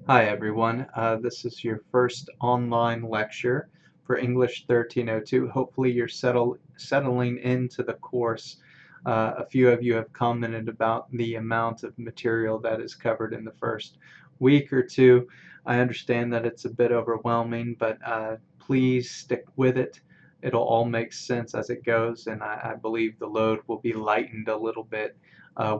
Hi everyone, this is your first online lecture for English 1302. Hopefully you're settling into the course. A few of you have commented about the amount of material that is covered in the first week or two. I understand that it's a bit overwhelming, but please stick with it. It'll all make sense as it goes, and I believe the load will be lightened a little bit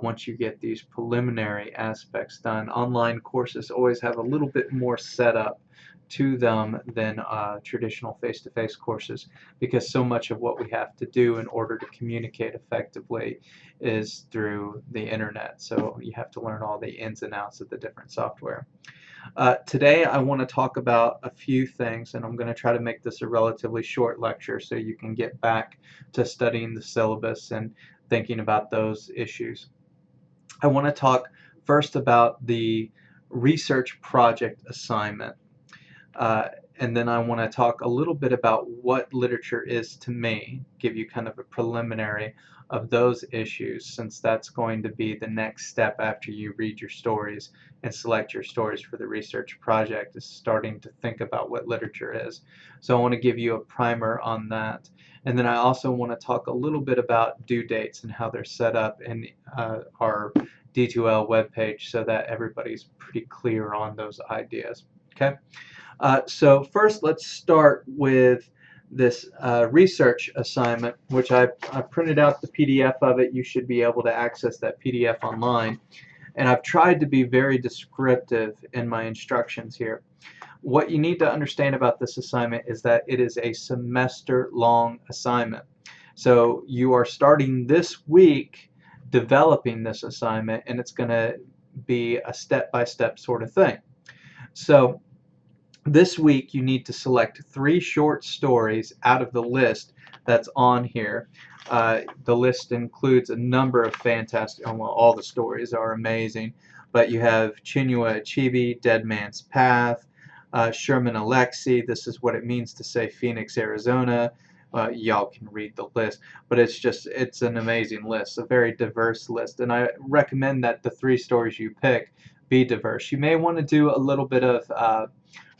once you get these preliminary aspects done. Online courses always have a little bit more setup to them than traditional face-to-face courses, because so much of what we have to do in order to communicate effectively is through the internet. So you have to learn all the ins and outs of the different software. Today I want to talk about a few things, and I'm going to try to make this a relatively short lecture so you can get back to studying the syllabus and thinking about those issues. I want to talk first about the research project assignment. And then I want to talk a little bit about what literature is to me, give you kind of a preliminary of those issues, since that's going to be the next step after you read your stories and select your stories for the research project, is starting to think about what literature is. So I want to give you a primer on that. And then I also want to talk a little bit about due dates and how they're set up in our D2L webpage so that everybody's pretty clear on those ideas. Okay? So first, let's start with this research assignment, which I printed out the PDF of it. You should be able to access that PDF online. And I've tried to be very descriptive in my instructions here. What you need to understand about this assignment is that it is a semester-long assignment. So you are starting this week developing this assignment, and it's going to be a step-by-step sort of thing. So this week you need to select 3 short stories out of the list that's on here. The list includes a number of fantastic, well, all the stories are amazing, but you have Chinua Achebe, Dead Man's Path, Sherman Alexie, This Is What It Means to Say Phoenix, Arizona. Y'all can read the list, but it's an amazing list, a very diverse list, and I recommend that the 3 stories you pick be diverse. You may want to do a little bit of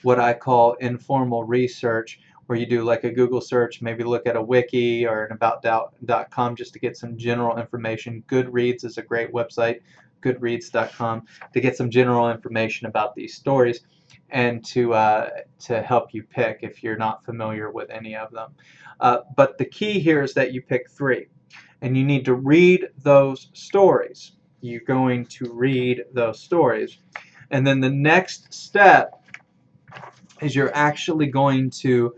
what I call informal research, where you do like a Google search, maybe look at a wiki or an about.com just to get some general information. Goodreads is a great website, goodreads.com, to get some general information about these stories and to help you pick if you're not familiar with any of them. But the key here is that you pick 3, and you need to read those stories. You're going to read those stories. And then the next step is you're actually going to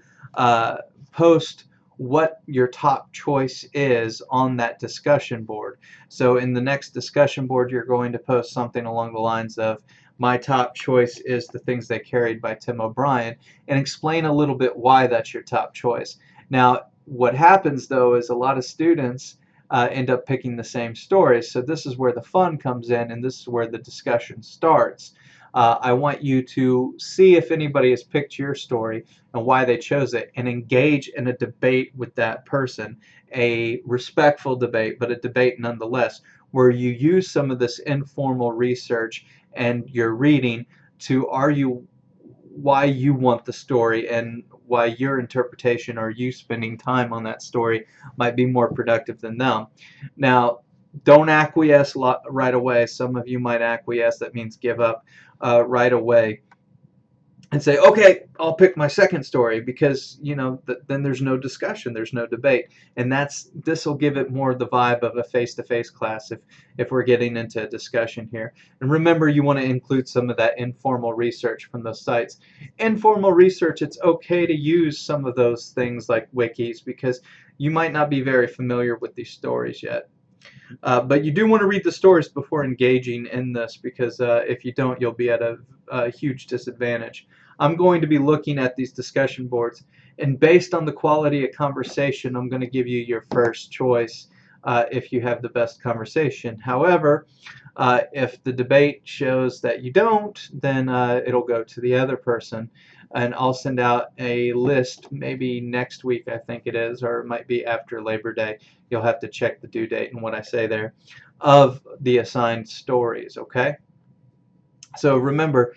post what your top choice is on that discussion board. So in the next discussion board, you're going to post something along the lines of, my top choice is The Things They Carried by Tim O'Brien, and explain a little bit why that's your top choice. Now, what happens though is a lot of students end up picking the same stories, so this is where the fun comes in, and this is where the discussion starts. I want you to see if anybody has picked your story and why they chose it, and engage in a debate with that person, a respectful debate, but a debate nonetheless, where you use some of this informal research and your reading to argue why you want the story and why your interpretation or you spending time on that story might be more productive than them. Now, don't acquiesce right away. Some of you might acquiesce. That means give up right away and say, okay, I'll pick my second story, because then there's no discussion, there's no debate, and this will give it more the vibe of a face-to-face class if we're getting into a discussion here. And remember, you want to include some of that informal research from those sites. Informal research, it's okay to use some of those things like wikis, because you might not be very familiar with these stories yet. But you do want to read the stories before engaging in this, because if you don't, you'll be at a huge disadvantage. I'm going to be looking at these discussion boards, and based on the quality of conversation, I'm going to give you your first choice if you have the best conversation. However, if the debate shows that you don't, then it'll go to the other person. And I'll send out a list maybe next week, I think it is, or it might be after Labor Day. You'll have to check the due date and what I say there, of the assigned stories, okay? So remember,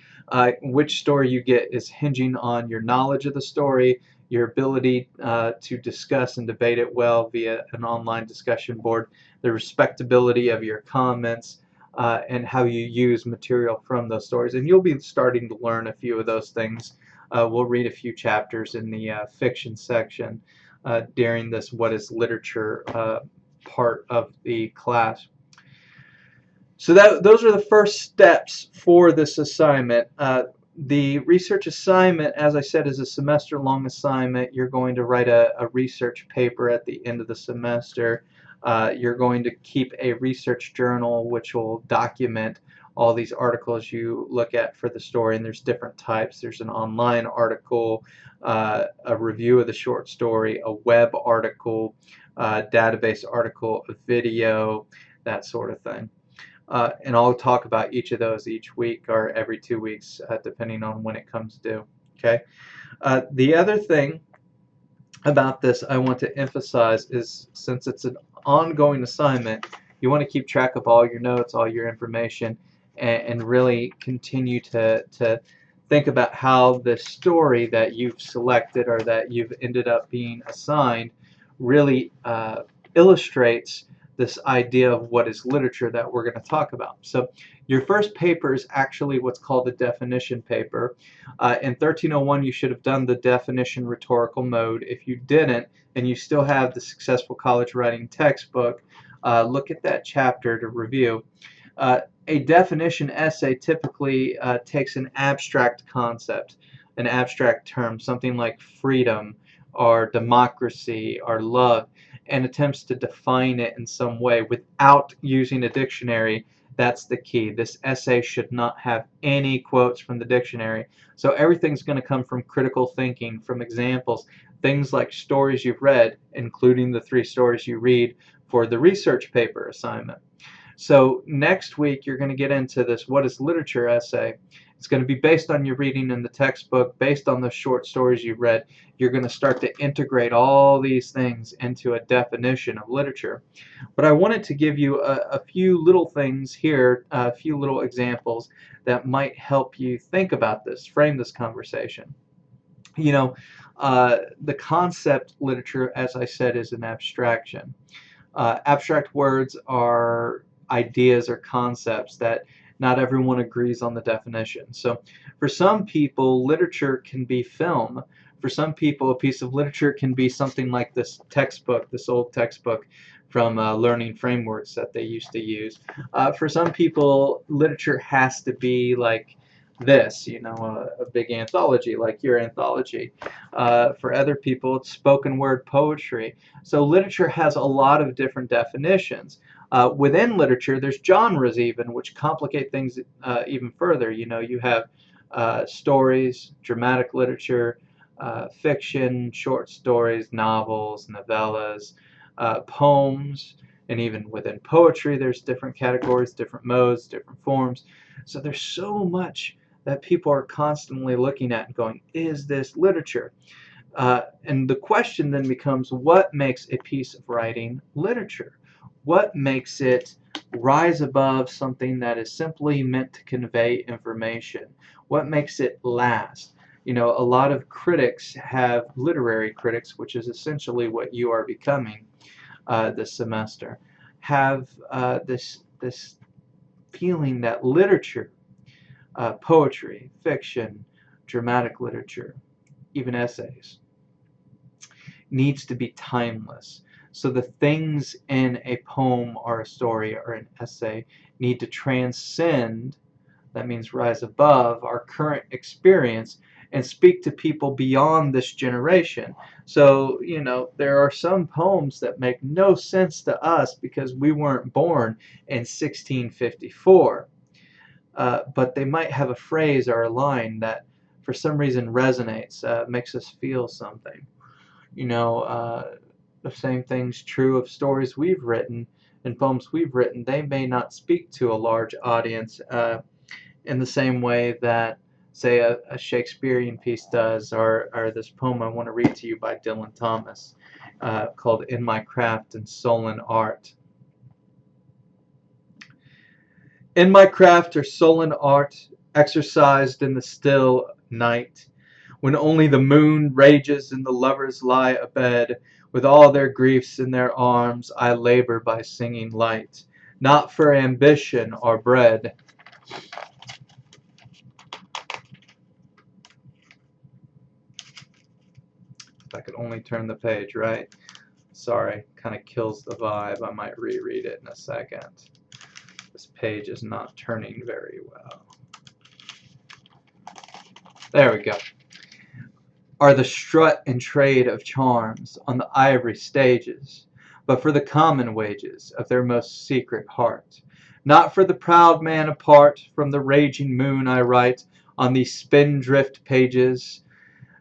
which story you get is hinging on your knowledge of the story, your ability to discuss and debate it well via an online discussion board, the respectability of your comments, and how you use material from those stories. And you'll be starting to learn a few of those things. We'll read a few chapters in the fiction section during this What is Literature part of the class. So those are the first steps for this assignment. The research assignment, as I said, is a semester-long assignment. You're going to write a research paper at the end of the semester. You're going to keep a research journal which will document all these articles you look at for the story, and there's different types. There's an online article, a review of the short story, a web article, database article, a video, that sort of thing. And I'll talk about each of those each week or every 2 weeks, depending on when it comes due. Okay. The other thing about this I want to emphasize is, since it's an ongoing assignment, you want to keep track of all your notes, all your information, and really continue to think about how the story that you've selected or that you've ended up being assigned really illustrates this idea of what is literature that we're going to talk about. So your first paper is actually what's called the definition paper. In 1301 you should have done the definition rhetorical mode. If you didn't and you still have the Successful College Writing textbook, look at that chapter to review. A definition essay typically takes an abstract concept, an abstract term, something like freedom or democracy or love, and attempts to define it in some way without using a dictionary. That's the key. This essay should not have any quotes from the dictionary. So everything's going to come from critical thinking, from examples, things like stories you've read, including the 3 stories you read for the research paper assignment. So next week you're going to get into this What is Literature essay. It's going to be based on your reading in the textbook, based on the short stories you've read. You're going to start to integrate all these things into a definition of literature. But I wanted to give you a few little things here, a few little examples that might help you think about this, frame this conversation. You know, the concept literature, as I said, is an abstraction. Abstract words are ideas or concepts that not everyone agrees on the definition. So for some people, literature can be film. For some people, a piece of literature can be something like this textbook, this old textbook from learning frameworks that they used to use. For some people, literature has to be like this, you know, a big anthology like your anthology. For other people, it's spoken word poetry. So literature has a lot of different definitions. Within literature, there's genres even, which complicate things even further. You know, you have stories, dramatic literature, fiction, short stories, novels, novellas, poems, and even within poetry, there's different categories, different modes, different forms. So there's so much that people are constantly looking at and going, is this literature? And the question then becomes, what makes a piece of writing literature? What makes it rise above something that is simply meant to convey information? What makes it last? You know, a lot of critics have, literary critics, which is essentially what you are becoming this semester, have this feeling that literature, poetry, fiction, dramatic literature, even essays, needs to be timeless. So the things in a poem or a story or an essay need to transcend, that means rise above, our current experience and speak to people beyond this generation. So, you know, there are some poems that make no sense to us because we weren't born in 1654. But they might have a phrase or a line that for some reason resonates, makes us feel something. You know, the same thing's true of stories we've written and poems we've written. They may not speak to a large audience in the same way that, say, a Shakespearean piece does, or this poem I want to read to you by Dylan Thomas called In My Craft and Sullen Art. In my craft or sullen art, exercised in the still night, when only the moon rages and the lovers lie abed, with all their griefs in their arms, I labor by singing light, not for ambition or bread. If I could only turn the page, right? Sorry, kind of kills the vibe. I might reread it in a second. This page is not turning very well. There we go. Are the strut and trade of charms on the ivory stages, but for the common wages of their most secret heart. Not for the proud man apart from the raging moon I write on these spindrift pages,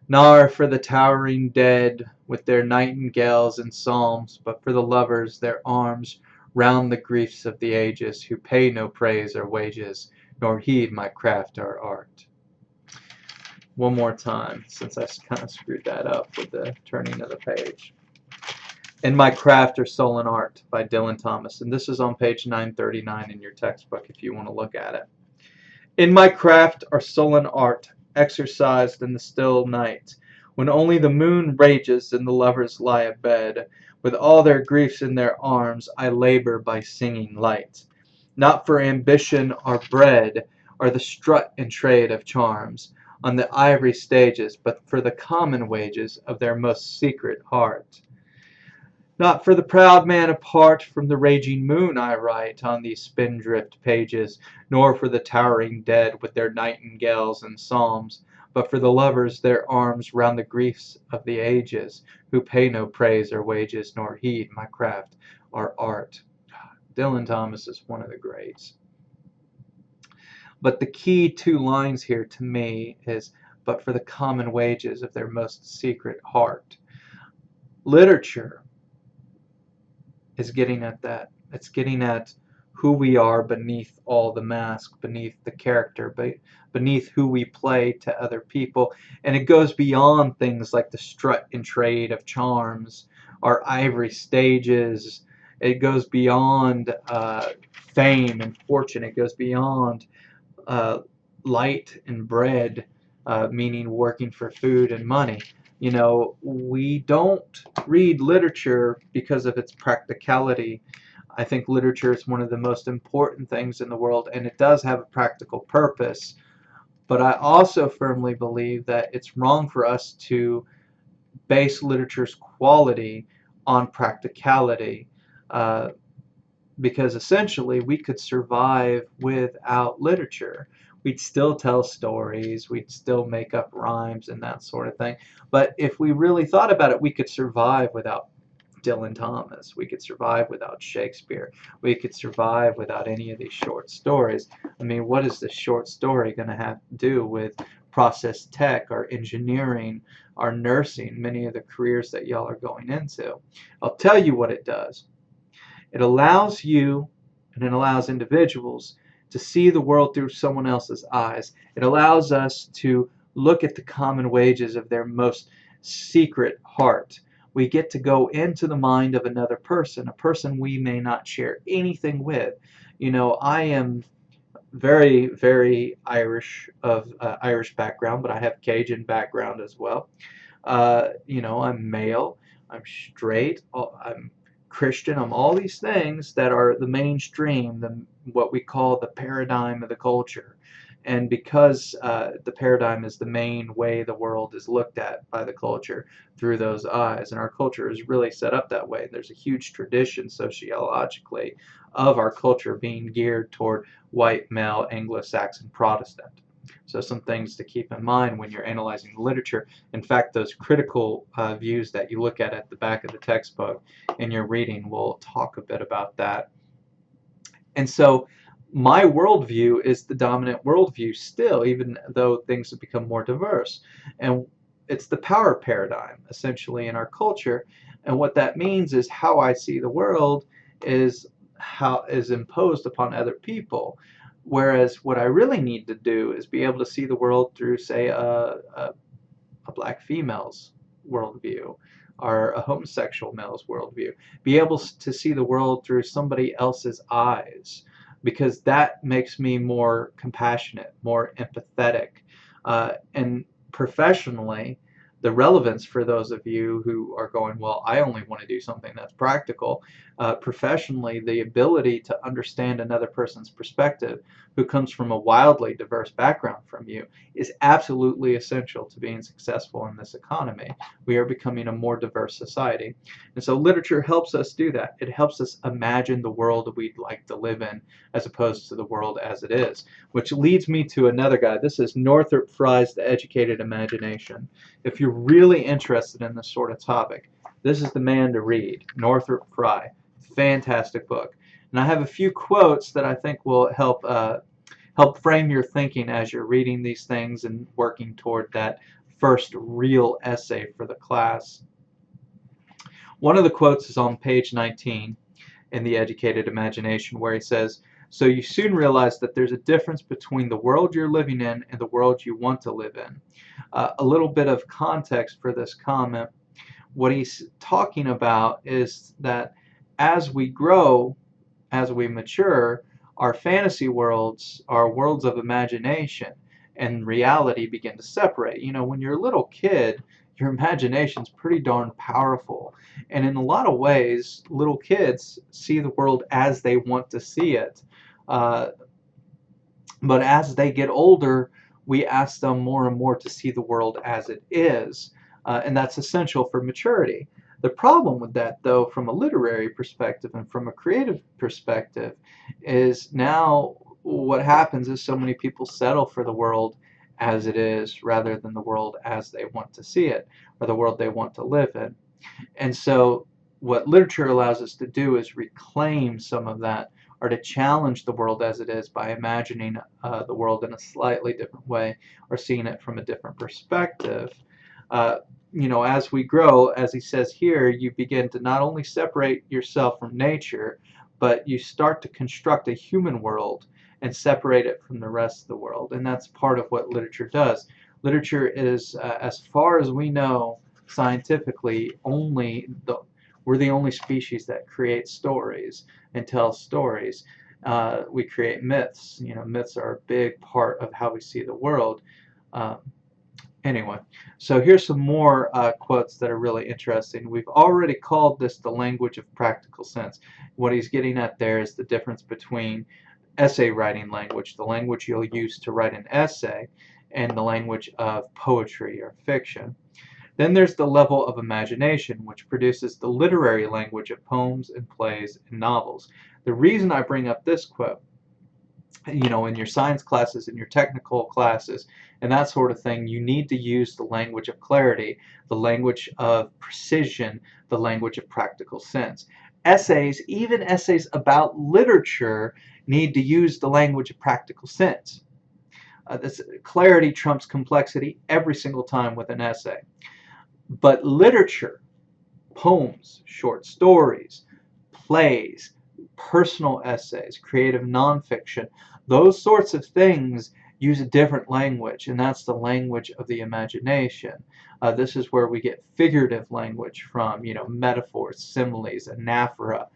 nor for the towering dead with their nightingales and psalms, but for the lovers, their arms round the griefs of the ages, who pay no praise or wages, nor heed my craft or art. One more time, since I kind of screwed that up with the turning of the page. In My Craft or Soul and Art by Dylan Thomas, and this is on page 939 in your textbook if you want to look at it. In my craft or soul and art, exercised in the still night, when only the moon rages and the lovers lie abed, with all their griefs in their arms, I labor by singing light, not for ambition or bread, or the strut and trade of charms on the ivory stages, but for the common wages of their most secret heart. Not for the proud man apart from the raging moon I write on these spindrift pages, nor for the towering dead with their nightingales and psalms, but for the lovers, their arms round the griefs of the ages, who pay no praise or wages, nor heed my craft or art. Dylan Thomas is one of the greats. But the key two lines here to me is, but for the common wages of their most secret heart. Literature is getting at that. It's getting at who we are beneath all the mask, beneath the character, beneath who we play to other people. And it goes beyond things like the strut and trade of charms, our ivory stages. It goes beyond fame and fortune. It goes beyond light and bread, meaning working for food and money. You know, we don't read literature because of its practicality. I think literature is one of the most important things in the world, and it does have a practical purpose. But I also firmly believe that it's wrong for us to base literature's quality on practicality. Because essentially we could survive without literature. We'd still tell stories, we'd still make up rhymes and that sort of thing. But if we really thought about it, we could survive without Dylan Thomas. We could survive without Shakespeare. We could survive without any of these short stories. I mean, what is this short story going to have to do with process tech or engineering or nursing, many of the careers that y'all are going into? I'll tell you what it does. It allows you and it allows individuals to see the world through someone else's eyes. It allows us to look at the common wages of their most secret heart. We get to go into the mind of another person, a person we may not share anything with. You know, I am very, very Irish, of Irish background, but I have Cajun background as well. You know, I'm male, I'm straight, I'm Christian, I'm all these things that are the mainstream, what we call the paradigm of the culture. And because the paradigm is the main way the world is looked at by the culture through those eyes, and our culture is really set up that way. There's a huge tradition sociologically of our culture being geared toward white, male, Anglo-Saxon, Protestant. So some things to keep in mind when you're analyzing literature. In fact, those critical views that you look at the back of the textbook in your reading will talk a bit about that. And so my worldview is the dominant worldview still, even though things have become more diverse. And it's the power paradigm, essentially, in our culture. And what that means is how I see the world is how is imposed upon other people. Whereas what I really need to do is be able to see the world through, say, a black female's worldview or a homosexual male's worldview. Be able to see the world through somebody else's eyes. because that makes me more compassionate, more empathetic. And professionally, the relevance for those of you who are going, well, I only want to do something that's practical. Professionally, the ability to understand another person's perspective who comes from a wildly diverse background from you is absolutely essential to being successful in this economy. We are becoming a more diverse society. And so literature helps us do that. It helps us imagine the world we'd like to live in as opposed to the world as it is. Which leads me to another guy. This is Northrop Frye's The Educated Imagination. If you're really interested in this sort of topic, this is the man to read, Northrop Frye. Fantastic book. And I have a few quotes that I think will help frame your thinking as you're reading these things and working toward that first real essay for the class. One of the quotes is on page 19 in The Educated Imagination, where he says, "So you soon realize that there's a difference between the world you're living in and the world you want to live in." A little bit of context for this comment. What he's talking about is that as we grow, as we mature, our fantasy worlds, our worlds of imagination and reality begin to separate. You know, when you're a little kid, your imagination's pretty darn powerful. And in a lot of ways, little kids see the world as they want to see it. Uh, but as they get older, we ask them more and more to see the world as it is. And that's essential for maturity. The problem with that, though, from a literary perspective and from a creative perspective, is now what happens is so many people settle for the world as it is rather than the world as they want to see it or the world they want to live in. And so what literature allows us to do is reclaim some of that, or to challenge the world as it is by imagining the world in a slightly different way or seeing it from a different perspective. Uh, you know, as we grow, as he says here, you begin to not only separate yourself from nature, but you start to construct a human world and separate it from the rest of the world. And that's part of what literature does. Literature is, as far as we know, scientifically, we're the only species that creates stories and tells stories. We create myths. You know, myths are a big part of how we see the world. Um, Anyway, so here's some more quotes that are really interesting. We've already called this the language of practical sense. What he's getting at there is the difference between essay writing language, the language you'll use to write an essay, and the language of poetry or fiction. Then there's the level of imagination, which produces the literary language of poems and plays and novels. The reason I bring up this quote, you know, in your science classes, in your technical classes, and that sort of thing, you need to use the language of clarity, the language of precision, the language of practical sense. Essays, even essays about literature, need to use the language of practical sense. This clarity trumps complexity every single time with an essay. But literature, poems, short stories, plays, personal essays, creative nonfiction, those sorts of things use a different language, and that's the language of the imagination. This is where we get figurative language from, you know, metaphors, similes, anaphora,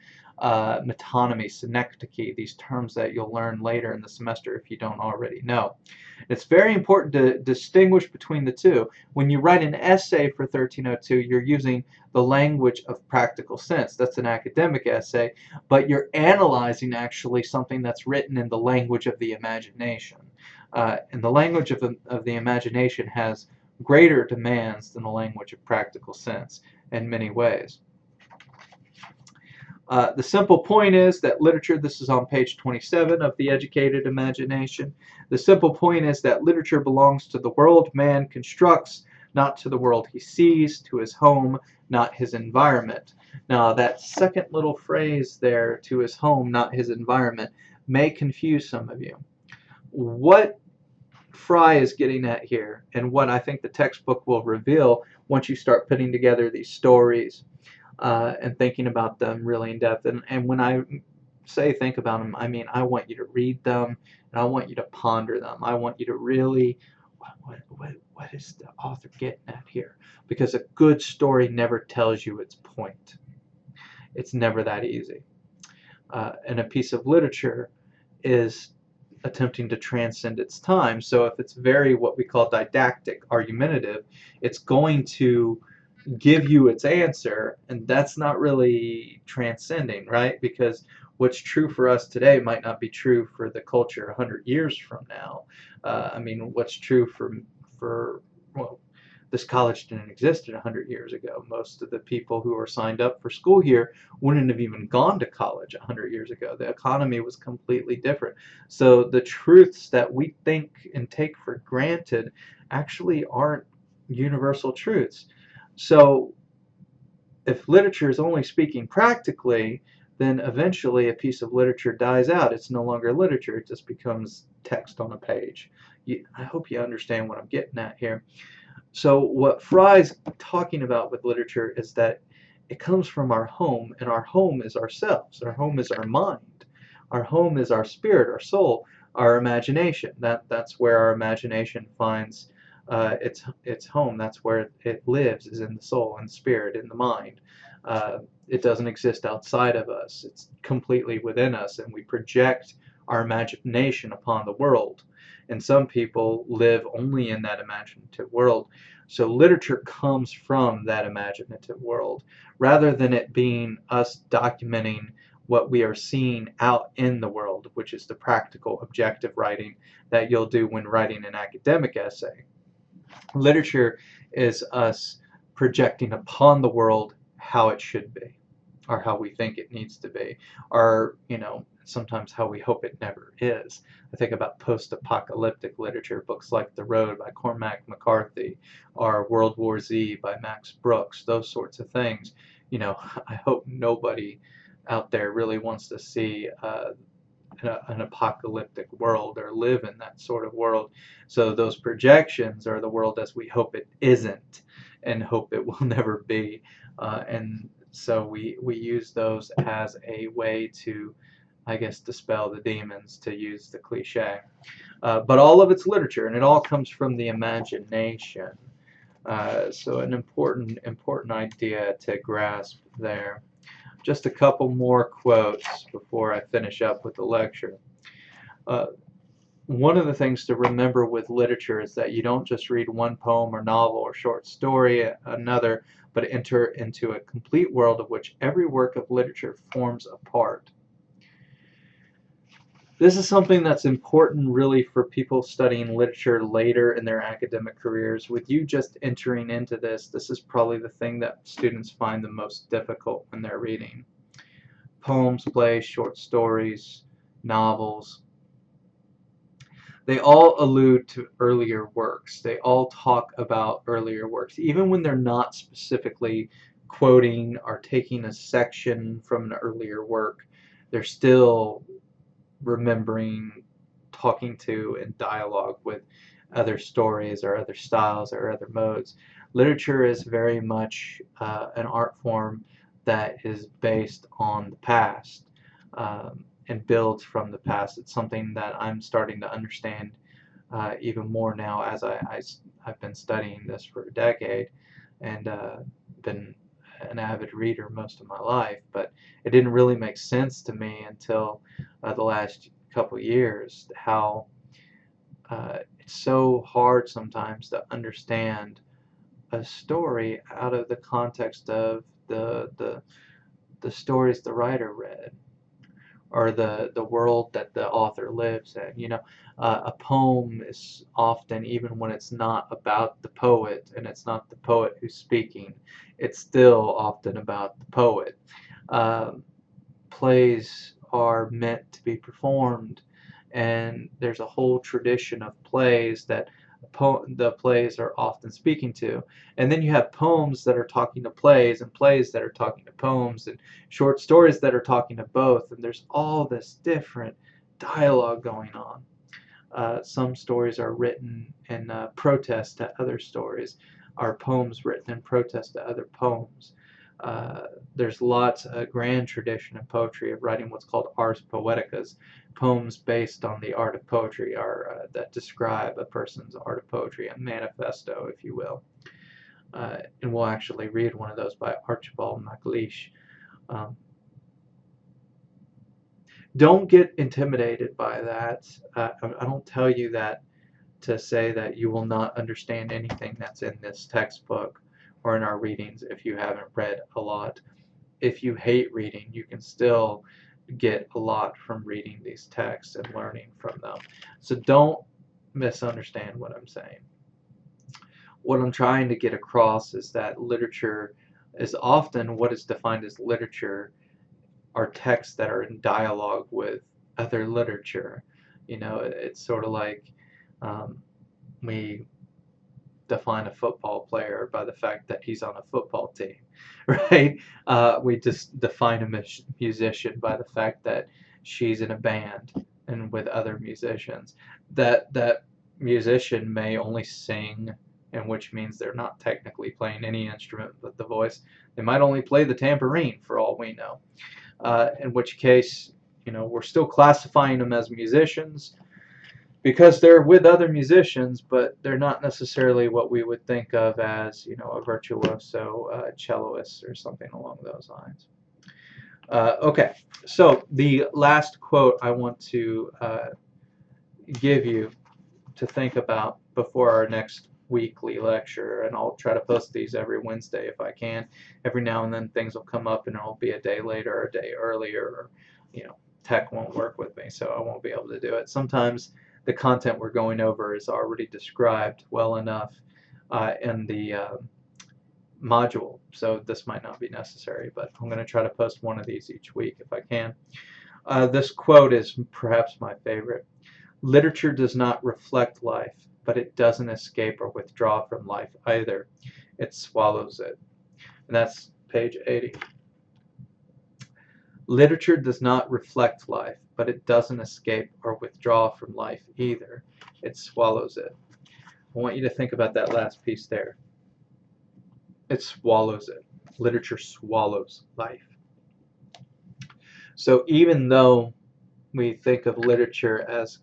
metonymy, synecdoche, these terms that you'll learn later in the semester if you don't already know. It's very important to distinguish between the two. When you write an essay for 1302, you're using the language of practical sense. That's an academic essay, but you're analyzing actually something that's written in the language of the imagination. And the language of the imagination has greater demands than the language of practical sense in many ways. The simple point is that literature, this is on page 27 of The Educated Imagination, the simple point is that literature belongs to the world man constructs, not to the world he sees, to his home, not his environment. Now that second little phrase there, to his home, not his environment, may confuse some of you. What Frye is getting at here, and what I think the textbook will reveal once you start putting together these stories and thinking about them really in depth. And when I say think about them, I mean I want you to read them and I want you to ponder them. I want you to really, what is the author getting at here? Because a good story never tells you its point. It's never that easy. And a piece of literature is attempting to transcend its time. So if it's very what we call didactic, argumentative, it's going to give you its answer, and that's not really transcending, right? Because what's true for us today might not be true for the culture 100 years from now. I mean, what's true for well, this college didn't exist 100 years ago. Most of the people who are signed up for school here wouldn't have even gone to college 100 years ago. The economy was completely different. So the truths that we think and take for granted actually aren't universal truths. So if literature is only speaking practically, then eventually a piece of literature dies out. It's no longer literature. It just becomes text on a page. I hope you understand what I'm getting at here. So what Fry's talking about with literature is that it comes from our home, and our home is ourselves. Our home is our mind. Our home is our spirit, our soul, our imagination. That's where our imagination finds its home. That's where it lives, is in the soul and spirit, in the mind. It doesn't exist outside of us. It's completely within us, and we project our imagination upon the world. And some people live only in that imaginative world. So literature comes from that imaginative world, rather than it being us documenting what we are seeing out in the world, which is the practical, objective writing that you'll do when writing an academic essay. Literature is us projecting upon the world how it should be, or how we think it needs to be, or, sometimes how we hope it never is. I think about post-apocalyptic literature, books like The Road by Cormac McCarthy, or World War Z by Max Brooks, those sorts of things. I hope nobody out there really wants to see an apocalyptic world or live in that sort of world. So those projections are the world as we hope it isn't and hope it will never be. And so we use those as a way to, I guess, dispel the demons, to use the cliche. But all of it's literature, and it all comes from the imagination. So an important idea to grasp there. Just a couple more quotes before I finish up with the lecture. One of the things to remember with literature is that you don't just read one poem or novel or short story, another, but enter into a complete world of which every work of literature forms a part. This is something that's important really for people studying literature later in their academic careers. With you just entering into this is probably the thing that students find the most difficult when they're reading. Poems, plays, short stories, novels. They all allude to earlier works. They all talk about earlier works, even when they're not specifically quoting or taking a section from an earlier work. They're still remembering, talking to, and dialogue with other stories or other styles or other modes. Literature is very much an art form that is based on the past and builds from the past. It's something that I'm starting to understand even more now as I've been studying this for a decade and been an avid reader most of my life, but it didn't really make sense to me until the last couple years how it's so hard sometimes to understand a story out of the context of the stories the writer read, or the world that the author lives in. A poem is often, even when it's not about the poet and it's not the poet who's speaking, it's still often about the poet. Plays are meant to be performed, and there's a whole tradition of plays that the plays are often speaking to. And then you have poems that are talking to plays, and plays that are talking to poems, and short stories that are talking to both, and there's all this different dialogue going on. Some stories are written in protest to other stories, are poems written in protest to other poems. There's a grand tradition in poetry of writing what's called ars poeticas, poems based on the art of poetry, or that describe a person's art of poetry, a manifesto, if you will. And we'll actually read one of those by Archibald MacLeish. Don't get intimidated by that. I don't tell you that to say that you will not understand anything that's in this textbook or in our readings if you haven't read a lot. If you hate reading, you can still get a lot from reading these texts and learning from them. So don't misunderstand what I'm saying. What I'm trying to get across is that literature is often what is defined as literature are texts that are in dialogue with other literature. You know, it's sort of like um, we define a football player by the fact that he's on a football team, right? We just define a musician by the fact that she's in a band and with other musicians. That musician may only sing, and which means they're not technically playing any instrument but the voice. They might only play the tambourine for all we know. In which case, you know, we're still classifying them as musicians because they're with other musicians, but they're not necessarily what we would think of as, you know, a virtuoso celloist or something along those lines. Okay, so the last quote I want to give you to think about before our next weekly lecture, and I'll try to post these every Wednesday if I can. Every now and then things will come up and it'll be a day later or a day earlier, or, you know, tech won't work with me, so I won't be able to do it. Sometimes the content we're going over is already described well enough in the module, so this might not be necessary, but I'm going to try to post one of these each week if I can. This quote is perhaps my favorite. Literature does not reflect life, but it doesn't escape or withdraw from life either. It swallows it. And that's page 80. Literature does not reflect life, but it doesn't escape or withdraw from life either. It swallows it. I want you to think about that last piece there. It swallows it. Literature swallows life. So even though we think of literature as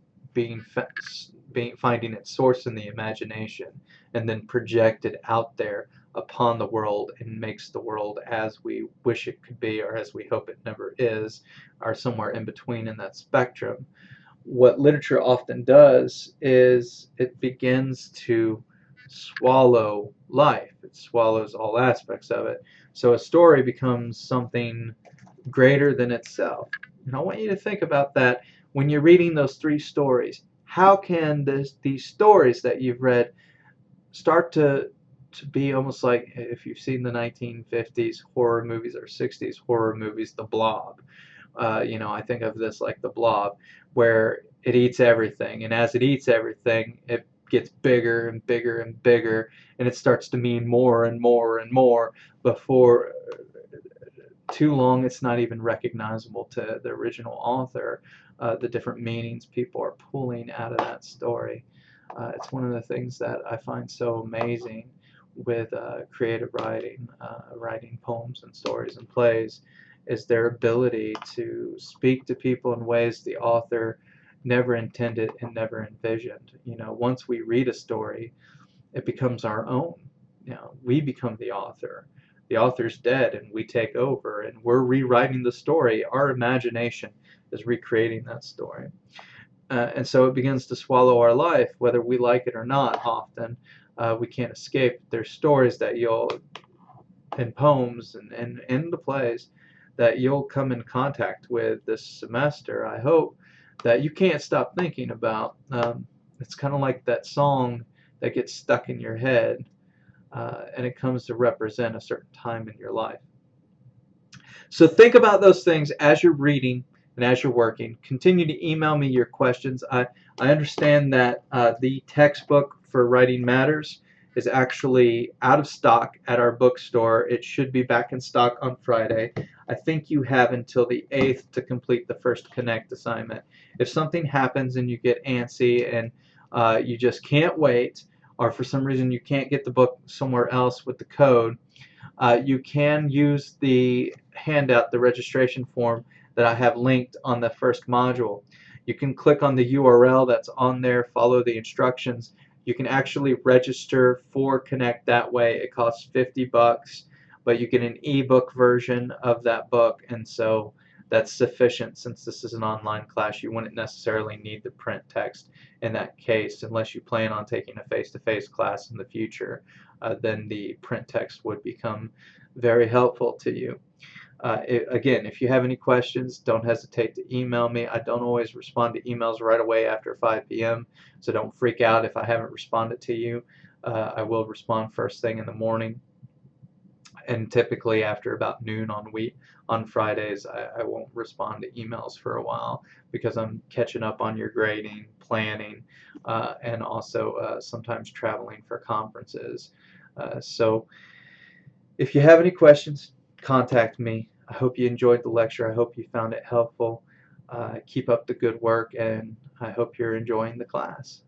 finding its source in the imagination and then projected out there upon the world and makes the world as we wish it could be or as we hope it never is, or somewhere in between in that spectrum. What literature often does is it begins to swallow life. It swallows all aspects of it. So a story becomes something greater than itself. And I want you to think about that when you're reading those three stories. How can these stories that you've read start to be almost like, if you've seen the 1950s horror movies or 60s horror movies, The Blob. You know, I think of this like The Blob, where it eats everything, and as it eats everything, it gets bigger and bigger and bigger, and it starts to mean more and more and more before too long it's not even recognizable to the original author, the different meanings people are pulling out of that story. It's one of the things that I find so amazing with creative writing, writing poems and stories and plays, is their ability to speak to people in ways the author never intended and never envisioned. You know, once we read a story, it becomes our own. You know, we become the author. The author's dead and we take over and we're rewriting the story. Our imagination is recreating that story. And so it begins to swallow our life, whether we like it or not. Often we can't escape. There's stories that you'll, in poems and in the plays, that you'll come in contact with this semester, I hope, that you can't stop thinking about. It's kind of like that song that gets stuck in your head, and it comes to represent a certain time in your life. So think about those things as you're reading and as you're working. Continue to email me your questions. I understand that the textbook for Writing Matters is actually out of stock at our bookstore. It should be back in stock on Friday. I think you have until the 8th to complete the first Connect assignment. If something happens and you get antsy and you just can't wait, or for some reason you can't get the book somewhere else with the code, you can use the handout, the registration form that I have linked on the first module. You can click on the URL that's on there, follow the instructions. You can actually register for Connect that way. It costs $50, but you get an ebook version of that book, and so That's sufficient since this is an online class. You wouldn't necessarily need the print text in that case unless you plan on taking a face-to-face class in the future. Then the print text would become very helpful to you. Again, if you have any questions, don't hesitate to email me. I don't always respond to emails right away after 5 p.m., so don't freak out if I haven't responded to you. I will respond first thing in the morning, and typically after about noon on Fridays, I won't respond to emails for a while because I'm catching up on your grading, planning, and also sometimes traveling for conferences. So if you have any questions, contact me. I hope you enjoyed the lecture. I hope you found it helpful. Keep up the good work, and I hope you're enjoying the class.